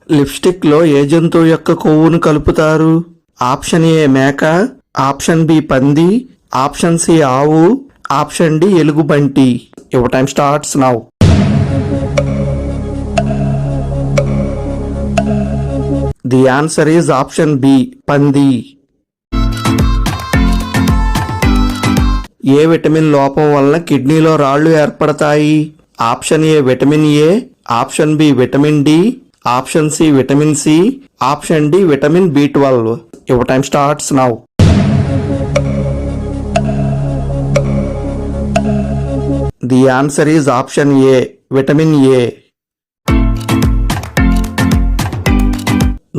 Lipstick లో ఏ జంతువు యొక్క కొవ్వును కలుపుతారు? ఆప్షన్ ఏ మేక, ఆప్షన్ బి పంది, ఆప్షన్ సి ఆవు, ఆప్షన్ డి ఎలుగుబంటి. Your time starts now. The answer is option B పంది. ఏ విటమిన్ లోపం వలన కిడ్నీలో రాళ్లు ఏర్పడతాయి? Option A vitamin A, option B vitamin D, option C vitamin C, option D vitamin B12. Your time starts now. The answer is option A vitamin A.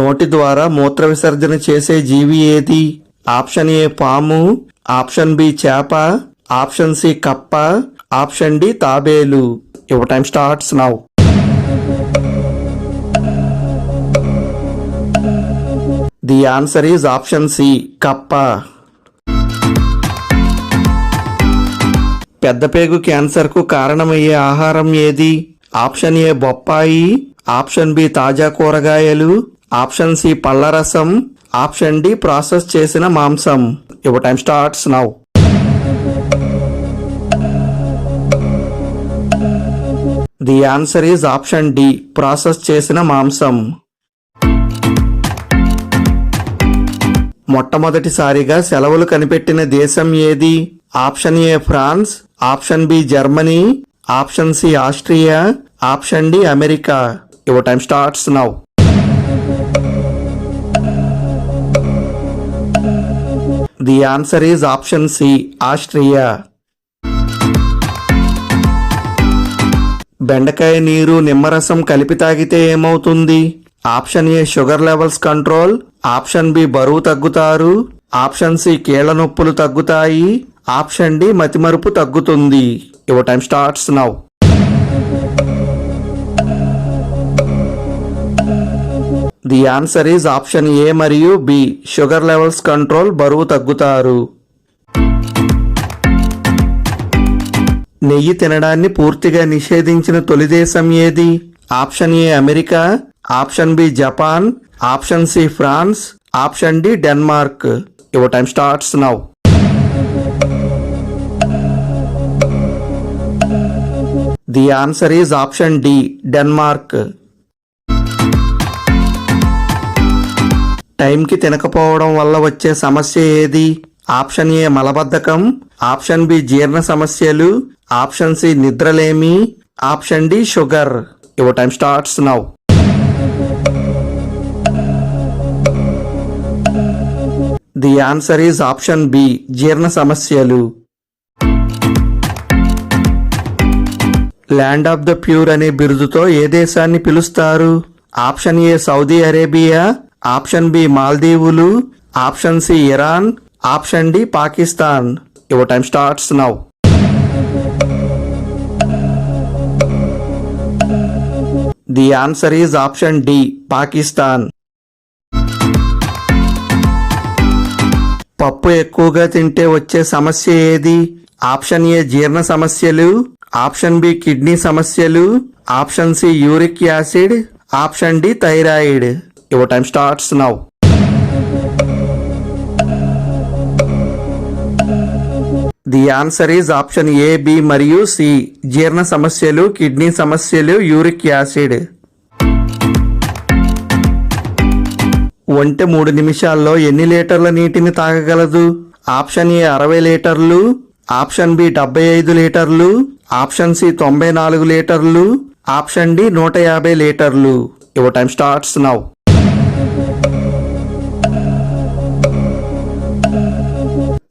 నోటి ద్వారా మూత్ర విసర్జన చేసే జీవి ఏది? ఆప్షన్ ఏ పాము, ఆప్షన్ బి చేప, option C కప్ప, option D తాబేలు. Your time starts now. The answer is option C కప్ప. పెద్దపేగు క్యాన్సర్ కు కారణమయ్యే ఆహారం ఏది? ఆప్షన్ ఏ బొప్పాయి, ఆప్షన్ బి తాజా కూరగాయలు, ఆప్షన్ సి పళ్ళరసం, ఆప్షన్ డి ప్రాసెస్ చేసిన మాంసం. Your time starts now. The answer is option D process చేసిన మాంసం. మొట్టమొదటిసారిగా సెలవులు కనిపెట్టిన దేశం ఏది? Option A France, option B Germany, option C Austria, option D America. Your time starts now. The answer is option C Austria. బెండకాయ నీరు నిమ్మరసం కలిపి తాగితే ఏమవుతుంది? Option A sugar levels control, option B బరువు తగ్గుతారు, ఆప్షన్ సి కీళ్ల నొప్పులు తగ్గుతాయి, ఆప్షన్ డి మతిమరుపు తగ్గుతుంది. Your time starts now. The answer is option ఏ మరియు బి షుగర్ లెవెల్స్ కంట్రోల్, బరువు తగ్గుతారు. నెయ్యి తినడాన్ని పూర్తిగా నిషేధించిన తొలి దేశం ఏది? Option A America, option B Japan, option C France, option D Denmark. Your time starts now. The answer is option D Denmark. టైంకి తినకపోవడం వల్ల వచ్చే సమస్య ఏది? ఆప్షన్ ఏ మలబద్ధకం, ఆప్షన్ బి జీర్ణ సమస్యలు, ఆప్షన్ సి నిద్రలేమి, option D sugar. Your time starts now. The answer is option B జీర్ణ సమస్యలు. ల్యాండ్ ఆఫ్ ద ప్యూర్ అనే బిరుదుతో ఏ దేశాన్ని పిలుస్తారు? Option A Saudi Arabia, option B మాల్దీవులు, option C Iran, option D Pakistan. Your time starts now. The answer is option D Pakistan. పప్పు ఎక్కువగా తింటే వచ్చే సమస్య ఏది? ఆప్షన్ ఏ జీర్ణ సమస్యలు, ఆప్షన్ బి కిడ్నీ సమస్యలు, option C uric acid, option D thyroid. Your time starts now. The answer is option A, B మరియు సి జీర్ణ సమస్యలు, కిడ్నీ సమస్యలు, యూరిక్ యాసిడ్. ఒంటె 3 నిమిషాల్లో ఎన్ని లీటర్ల నీటిని తాగగలదు? ఆప్షన్ ఏ 60 లీటర్లు, ఆప్షన్ బి 75 లీటర్లు, ఆప్షన్ సి 94 లీటర్లు, ఆప్షన్ డి 150 లీటర్లు. Your time starts now.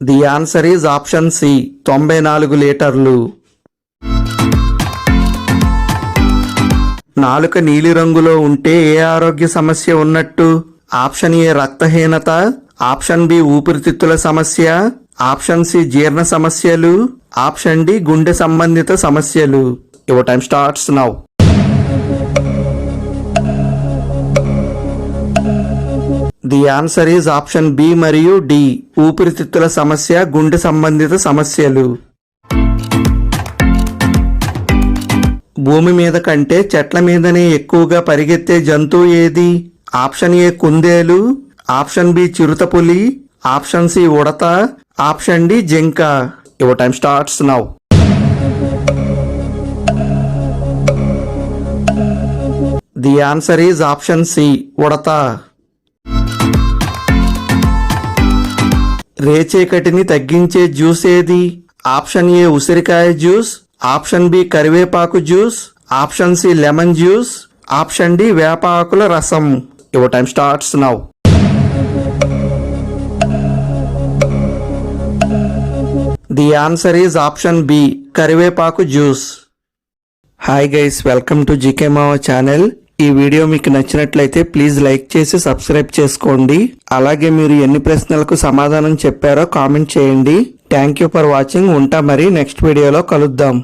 The answer is option C 94 లీటర్లు. నాలుక నీలి రంగులో ఉంటే ఏ ఆరోగ్య సమస్య ఉన్నట్టు? ఆప్షన్ ఏ రక్తహీనత, ఆప్షన్ బి ఊపిరితిత్తుల సమస్య, ఆప్షన్ సి జీర్ణ సమస్యలు, ఆప్షన్ డి గుండె సంబంధిత సమస్యలు. Your time starts now. The answer is option B మరియు డి ఊపిరితిత్తుల సమస్య, గుండె సంబంధిత సమస్యలు. భూమి మీద కంటే చెట్ల మీదనే ఎక్కువగా పరిగెత్తే జంతువు ఏది? ఆప్షన్ ఏ కుందేలు, ఆప్షన్ బి చిరుతపులి, ఆప్షన్ సి ఉడత, ఆప్షన్ డి జింక. Your time starts now. The answer is option C ఉడత. రేచీకటిని తగ్గించే జ్యూస్ ఏది? ఆప్షన్ ఏ ఉసిరికాయ జ్యూస్, ఆప్షన్ బి కరివేపాకు juice, option C lemon juice, option D వేప ఆకుల రసం. Your time starts now. The answer is option B కరివేపాకు juice. Hi guys, welcome to GK మావా ఛానల్. ఈ వీడియో మీకు నచ్చినట్లయితే ప్లీజ్ లైక్ చేసి సబ్స్క్రైబ్ చేసుకోండి. అలాగే మీరు ఎన్ని ప్రశ్నలకు సమాధానం చెప్పారో కామెంట్ చేయండి. Thank you for watching. ఉంటా మరి నెక్స్ట్ వీడియోలో కలుద్దాం.